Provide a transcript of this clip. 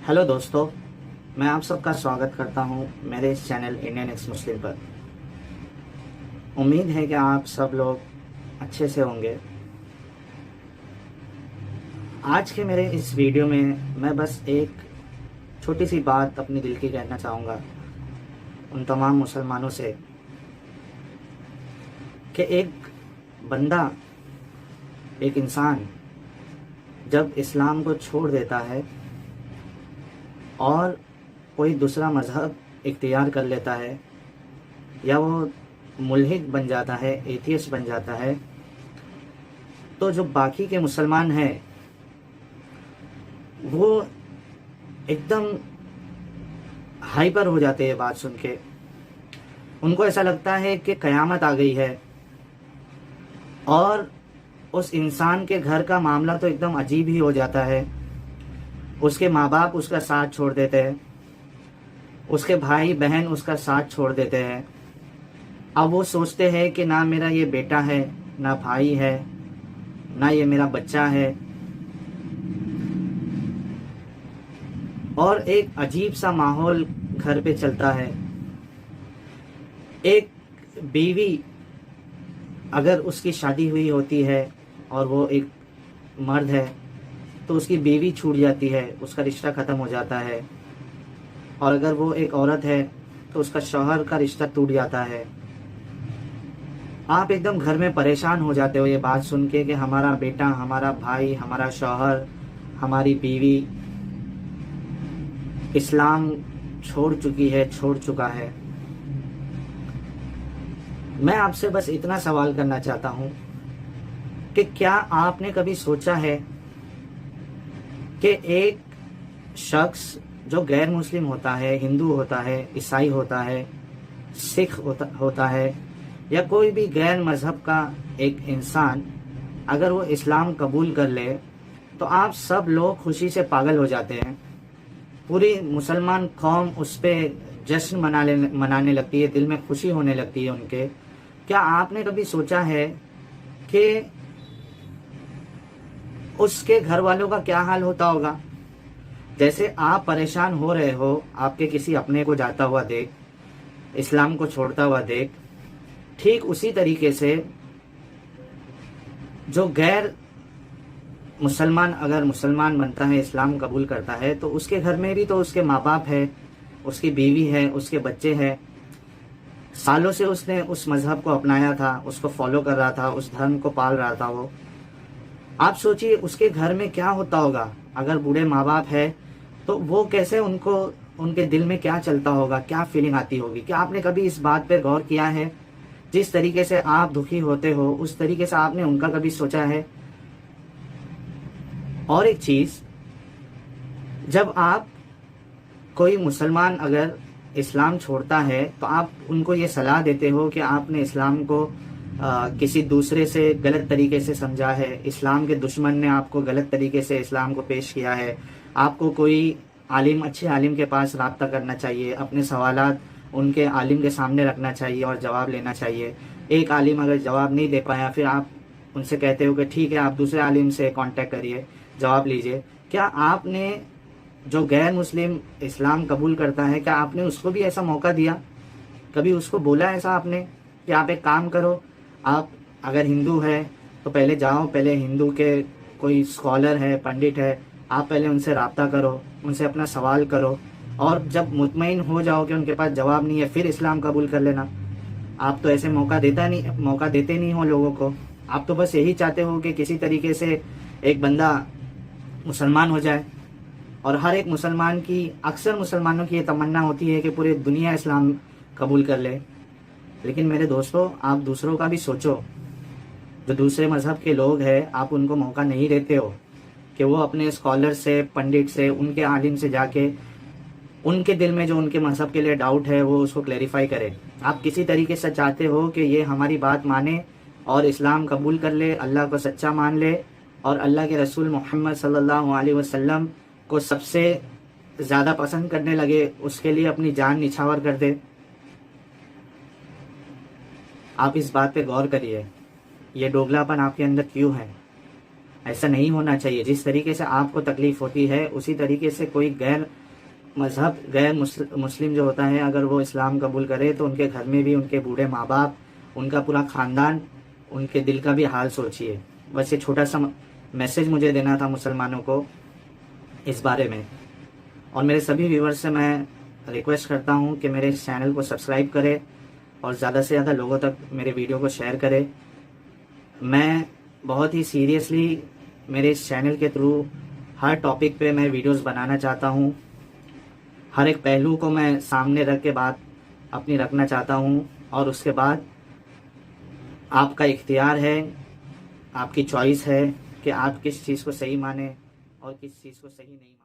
Hello दोस्तों, मैं आप सबका स्वागत करता हूं मेरे इस चैनल इंडियन एक्स मुस्लिम पर। उम्मीद है कि आप सब लोग अच्छे से होंगे। आज के मेरे इस वीडियो में मैं बस एक छोटी सी बात अपनी दिल की कहना चाहूँगा उन तमाम मुसलमानों से कि एक बंदा, एक इंसान जब इस्लाम को छोड़ देता है और कोई दूसरा मज़हब इख्तियार कर लेता है या वो मुल्हिद बन जाता है, एथियस्ट बन जाता है, तो जो बाकी के मुसलमान हैं वो एकदम हाइपर हो जाते हैं बात सुन के। उनको ऐसा लगता है कि क़यामत आ गई है और उस इंसान के घर का मामला तो एकदम अजीब ही हो जाता है। उसके माँ बाप उसका साथ छोड़ देते हैं, उसके भाई बहन उसका साथ छोड़ देते हैं। अब वो सोचते हैं कि ना मेरा ये बेटा है, ना भाई है, ना ये मेरा बच्चा है। और एक अजीब सा माहौल घर पे चलता है। एक बीवी अगर उसकी शादी हुई होती है और वो एक मर्द है तो उसकी बीवी छूट जाती है, उसका रिश्ता ख़त्म हो जाता है। और अगर वो एक औरत है तो उसका शौहर का रिश्ता टूट जाता है। आप एकदम घर में परेशान हो जाते हो ये बात सुन के कि हमारा बेटा, हमारा भाई, हमारा शौहर, हमारी बीवी इस्लाम छोड़ चुका है। मैं आपसे बस इतना सवाल करना चाहता हूँ कि क्या आपने कभी सोचा है कि एक शख्स जो गैर मुस्लिम होता है, हिंदू होता है, ईसाई होता है, सिख होता है या कोई भी गैर मज़हब का एक इंसान अगर वो इस्लाम कबूल कर ले तो आप सब लोग खुशी से पागल हो जाते हैं। पूरी मुसलमान कौम उस पर जश्न मनाने लगती है, दिल में खुशी होने लगती है उनके। क्या आपने कभी सोचा है कि उसके घर वालों का क्या हाल होता होगा? जैसे आप परेशान हो रहे हो आपके किसी अपने को जाता हुआ देख, इस्लाम को छोड़ता हुआ देख, ठीक उसी तरीके से जो गैर मुसलमान अगर मुसलमान बनता है, इस्लाम कबूल करता है, तो उसके घर में भी तो उसके माँ बाप है, उसकी बीवी है, उसके बच्चे हैं। सालों से उसने उस मज़हब को अपनाया था, उसको फॉलो कर रहा था, उस धर्म को पाल रहा था वो। आप सोचिए उसके घर में क्या होता होगा। अगर बूढ़े माँ बाप है तो वो कैसे, उनको उनके दिल में क्या चलता होगा, क्या फीलिंग आती होगी। क्या आपने कभी इस बात पर गौर किया है? जिस तरीके से आप दुखी होते हो उस तरीके से आपने उनका कभी सोचा है? और एक चीज़, जब आप कोई मुसलमान अगर इस्लाम छोड़ता है तो आप उनको ये सलाह देते हो कि आपने इस्लाम को किसी दूसरे से गलत तरीके से समझा है, इस्लाम के दुश्मन ने आपको गलत तरीके से इस्लाम को पेश किया है। आपको कोई आलिम, अच्छे आलिम के पास राब्ता करना चाहिए, अपने सवालात उनके आलिम के सामने रखना चाहिए और जवाब लेना चाहिए। एक आलिम अगर जवाब नहीं दे पाया फिर आप उनसे कहते हो कि ठीक है, आप दूसरे आलिम से कांटेक्ट करिए, जवाब लीजिए। क्या आपने, जो गैर मुस्लिम इस्लाम कबूल करता है, क्या आपने उसको भी ऐसा मौका दिया? कभी उसको बोला ऐसा आपने कि आप एक काम करो, आप अगर हिंदू है तो पहले जाओ, पहले हिंदू के कोई स्कॉलर है, पंडित है, आप पहले उनसे राब्ता करो, उनसे अपना सवाल करो और जब मुतमईन हो जाओ कि उनके पास जवाब नहीं है फिर इस्लाम कबूल कर लेना। आप तो ऐसे मौका देते नहीं हो लोगों को। आप तो बस यही चाहते हो कि किसी तरीके से एक बंदा मुसलमान हो जाए। और हर एक मुसलमान की, अक्सर मुसलमानों की ये तमन्ना होती है कि पूरी दुनिया इस्लाम कबूल कर ले। लेकिन मेरे दोस्तों, आप दूसरों का भी सोचो। जो दूसरे मज़हब के लोग हैं, आप उनको मौका नहीं देते हो कि वो अपने स्कॉलर से, पंडित से, उनके आलिम से जाके उनके दिल में जो उनके मज़हब के लिए डाउट है वो उसको क्लैरिफाई करे। आप किसी तरीके से चाहते हो कि ये हमारी बात माने और इस्लाम कबूल कर ले, अल्लाह को सच्चा मान ले और अल्लाह के रसूल मोहम्मद सल्लल्लाहु अलैहि वसल्लम को सबसे ज़्यादा पसंद करने लगे, उसके लिए अपनी जान निछावर कर दे। आप इस बात पे गौर करिए, ये दोगलापन आपके अंदर क्यों है? ایسا نہیں ہونا چاہیے. جس طریقے سے آپ کو تکلیف ہوتی ہے اسی طریقے سے کوئی غیر مذہب غیر مسلم جو ہوتا ہے اگر وہ اسلام قبول کرے تو ان کے گھر میں بھی ان کے بوڑھے ماں باپ، ان کا پورا خاندان، ان کے دل کا بھی حال سوچیے. بس یہ چھوٹا سا میسج مجھے دینا تھا مسلمانوں کو اس بارے میں. اور میرے سبھی ویورز سے میں ریکویسٹ کرتا ہوں کہ میرے اس چینل کو سبسکرائب کرے اور زیادہ سے زیادہ لوگوں تک میرے ویڈیو کو شیئر کرے. میں بہت ہی سیریسلی میرے اس چینل کے تھرو ہر ٹاپک پہ میں ویڈیوز بنانا چاہتا ہوں. ہر ایک پہلو کو میں سامنے رکھ کے بات اپنی رکھنا چاہتا ہوں، اور اس کے بعد آپ کا اختیار ہے، آپ کی چوائس ہے کہ آپ کس چیز کو صحیح مانیں اور کس چیز کو صحیح نہیں مانیں.